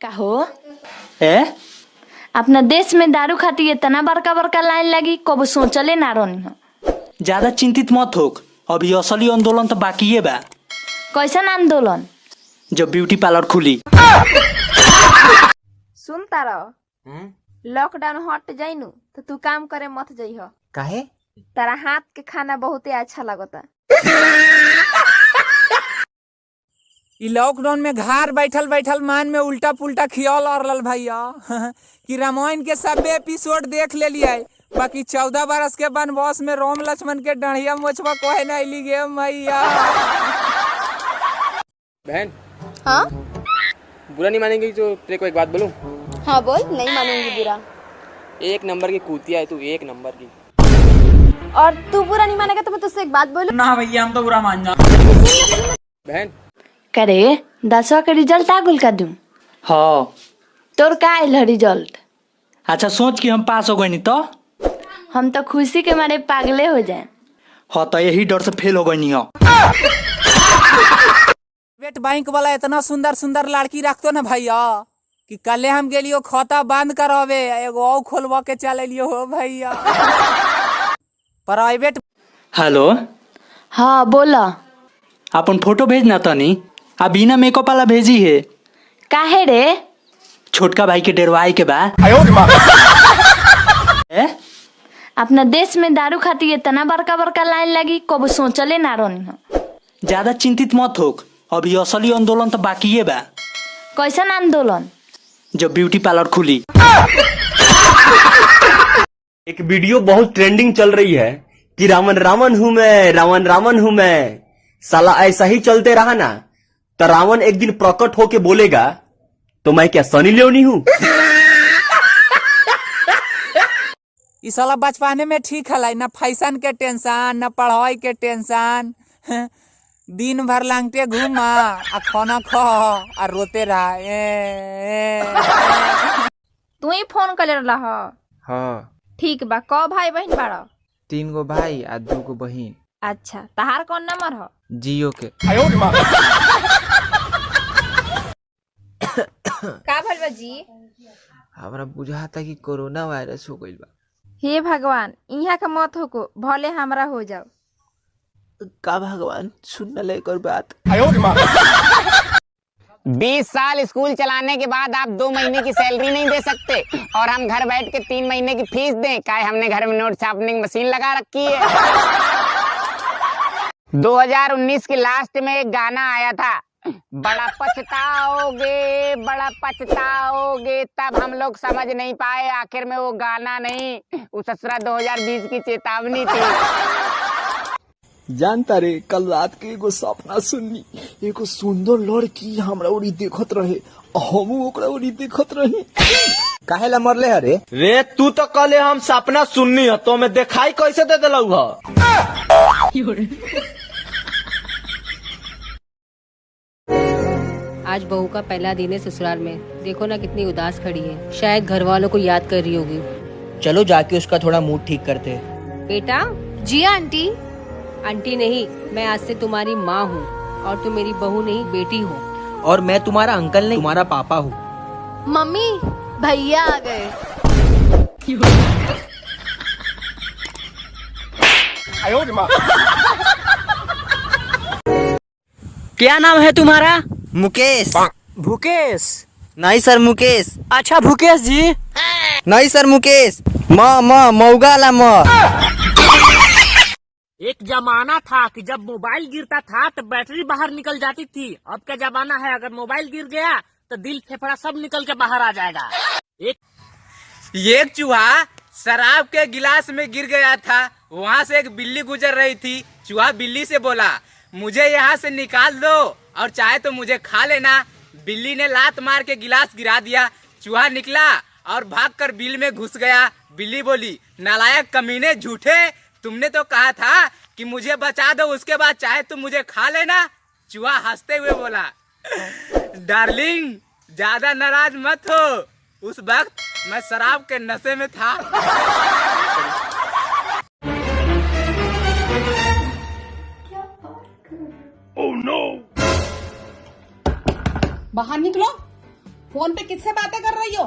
कहो ए अपना देश में दारू खाती इतना बड़का बड़का लाइन लगी कब सोचले ना रहनी हो। ज्यादा चिंतित मत होक, अभी असली आंदोलन तो बाकी है बा। कैसन आंदोलन? जब ब्यूटी पार्लर खुली। सुन तारा लॉकडाउन हट जाइनु तो तू काम करे मत जइह। काहे? तारा हाथ के खाना बहुते अच्छा लगता। इ लॉकडाउन में घर बैठल बैठल मान में उल्टा पुल्टा खियाल और भैया कि रामायण के सब एपिसोड देख ले लिया। बाकी 14 बरस के वनवास में राम लक्ष्मण के डढ़िया मोछवा कोहे नहीं ली गे मैया। बहन हाँ बुरा नहीं मानेंगी जो तेरे को एक बात बोलूं? हाँ बोल। नहीं मानूंगी बुरा। एक नंबर की कुतिया है तू, एक नंबर की। और तू बुरा नहीं मानेगा तो मैं तुझसे एक बात बोलूं? ना भैया हम तो बुरा मान जा। बहन करे 10वां के रिजल्ट आ गुल का दूं। हाँ तोर का आयल है रिजल्ट? अच्छा सोच कि हम पास हो गए नहीं तो। हम तो खुशी के मारे पागले हो जाए। हाँ तो यही डर से फेल हो गई नहीं हो। वेट बैंक वाला इतना सुंदर सुंदर लड़की रखतो ना भैया कि कल हम गेलियो खाता बंद करावे एगो और खोलवा के चले लियो हो भैया। प्राइवेट। हेलो हाँ बोला। अपन फोटो भेजना तनी, आ बिना मेकअप वाला भेजी है। काहे रे? छोटका भाई के डेरवाई के बा। ए? अपना देश में दारू खाती इतना बड़का बड़का लाइन लगी कब सोचले ना रहनी हो। ज्यादा चिंतित मत होक, अभी असली आंदोलन तो बाकी है बा। कैसन आंदोलन? जब ब्यूटी पार्लर खुली। एक वीडियो बहुत ट्रेंडिंग चल रही है कि रावण रावण हूं मैं, रावण रावण हूं मैं। साला ऐसा ही चलते रहा ना तो रावण एक दिन प्रकट होके बोलेगा तो मैं क्या सनी लियोनी हूँ? इस साला बचपने में ठीक है ना फैशन के टेंशन ना पढ़ाई के टेंशन। दिन भर लांगते घूमा आ खाना खा आ रोते रहा। तू ही फोन कर रहा। हाँ ठीक बा। कौ भाई बहन बाड़ा? 3 गो भाई आ 2 गो बहिन। अच्छा तहार कौन नंबर हो? जियो के। का भल बा जी? हमरा बुझाता कि कोरोना वायरस हो गइल बा। हे भगवान यहाँ का मत हो को भले हमरा हो जाओ। का भगवान सुन ले कर बात। 20 साल स्कूल चलाने के बाद आप 2 महीने की सैलरी नहीं दे सकते और हम घर बैठ के 3 महीने की फीस दें? काहे हमने घर में नोट छापने की मशीन लगा रखी है। 2019 के लास्ट में एक गाना आया था, बड़ा पछताओगे बड़ा पछताओगे। तब हम लोग समझ नहीं पाए आखिर में वो गाना नहीं, उस ससुरा 2020 की चेतावनी थी। जानता रे कल रात के एगो सपना सुननी, एगो सुंदर लड़की हमरा ओरी देखत रहे, हमू ओकरा ओरी देखत रही। काहे ला मरले हरे? रे तू तो कले हम सपना सुननी है तो मैं दिखाई कैसे दे दिलऊ है? आज बहू का पहला दिन है ससुराल में। देखो ना कितनी उदास खड़ी है, शायद घर वालों को याद कर रही होगी। चलो जाके उसका थोड़ा मूड ठीक करते हैं। बेटा। जी आंटी। आंटी नहीं, मैं आज से तुम्हारी माँ हूँ और तुम मेरी बहू नहीं बेटी हो। और मैं तुम्हारा अंकल नहीं तुम्हारा पापा हूँ। मम्मी भैया आ गए। क्या नाम है तुम्हारा? मुकेश। भूकेश? नहीं सर मुकेश। अच्छा भूकेश जी। नहीं सर मुकेश। मऊगा ला एक जमाना था कि जब मोबाइल गिरता था तो बैटरी बाहर निकल जाती थी। अब का जमाना है अगर मोबाइल गिर गया तो दिल फेफड़ा सब निकल के बाहर आ जाएगा। एक चूहा शराब के गिलास में गिर गया था, वहाँ से एक बिल्ली गुजर रही थी। चूहा बिल्ली से बोला, मुझे यहाँ से निकाल दो और चाहे तो मुझे खा लेना। बिल्ली ने लात मार के गिलास गिरा दिया। चूहा निकला और भागकर बिल में घुस गया। बिल्ली बोली, नालायक कमीने झूठे, तुमने तो कहा था कि मुझे बचा दो, उसके बाद चाहे तुम मुझे खा लेना। चूहा हंसते हुए बोला, डार्लिंग ज्यादा नाराज मत हो, उस वक्त मैं शराब के नशे में था। बाहर निकलो। फोन पे किससे बातें कर रही हो?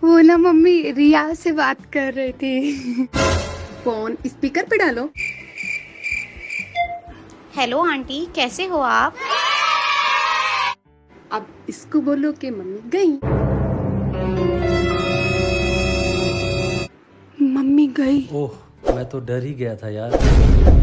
वो ना मम्मी रिया से बात कर रही थी। फोन स्पीकर पे डालो। हेलो आंटी, कैसे हो आप? अब इसको बोलो कि मम्मी गई। मम्मी गई। ओह, मैं तो डर ही गया था यार।